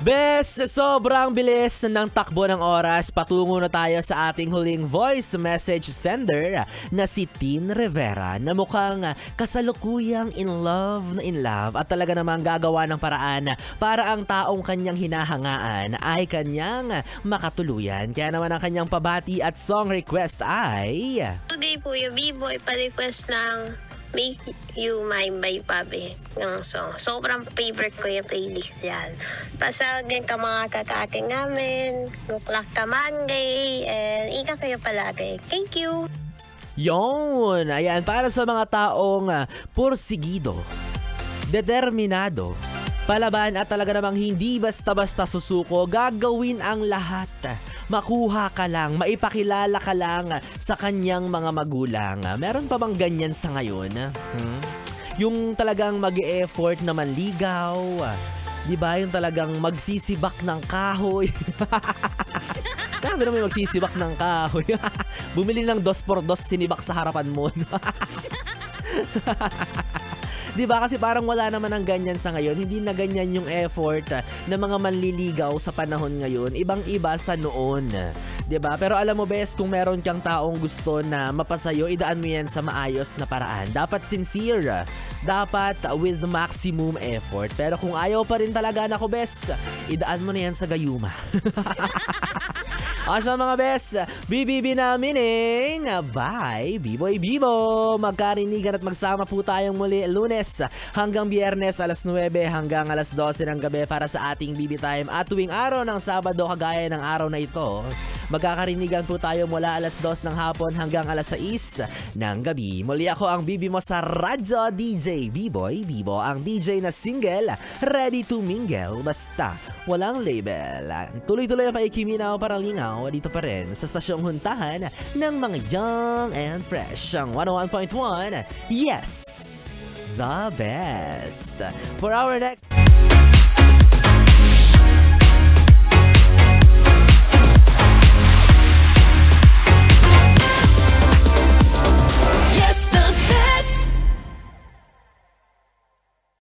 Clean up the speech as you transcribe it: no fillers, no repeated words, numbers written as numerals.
Bes, sobrang bilis ng takbo ng oras. Patungo na tayo sa ating huling voice message sender na si Tin Rivera na mukhang kasalukuyang in love at talaga namang gagawa ng paraan para ang taong kanyang hinahangaan ay kanyang makatuluyan. Kaya naman ang kanyang pabati at song request ay... Today po yung B-Boy pa-request ng Make You Mine by Bobby ng song. Sobrang favorite ko yung playlist yan. Pasagin ka mga kakating namin. Guklak ka Monday. And ingat kayo palagi. Thank you! Yon! Ayan, para sa mga taong porsigido, determinado, palaban at talaga namang hindi basta-basta susuko, gagawin ang lahat. Makuha ka lang, maipakilala ka lang sa kanyang mga magulang. Meron pa bang ganyan sa ngayon? Yung talagang mag-e-effort na manligaw, di ba? Yung talagang magsisibak ng kahoy. Grabe na may magsisibak ng kahoy. Bumili ng 2x2 sinibak sa harapan mo. Di ba? Kasi parang wala naman ang ganyan sa ngayon. Hindi na ganyan yung effort ng mga manliligaw sa panahon ngayon. Ibang-iba sa noon. Di ba? Pero alam mo, bes, kung meron kang taong gusto na mapasayo, idaan mo yan sa maayos na paraan. Dapat sincere. Dapat with maximum effort. Pero kung ayaw pa rin talaga, nako, bes, idaan mo na yan sa gayuma. Asa mga bes, BBB namin bye, B-Boy Bibo. Magkarinigan at magsama po tayong muli Lunes hanggang Biyernes alas 9 hanggang alas 12 ng gabi para sa ating BB Time. At tuwing araw ng Sabado kagaya ng araw na ito, magkakarinigan po tayo mula alas 2 ng hapon hanggang alas 6 ng gabi. Muli ako ang BB mo sa radyo, DJ B-Boy Bibo, ang DJ na single, ready to mingle, basta walang label. Tuloy-tuloy ang paikiminaw para lingaw dito pa rin sa stasyong huntahan ng mga young and fresh, ang 101.1, yes, the best. For our next...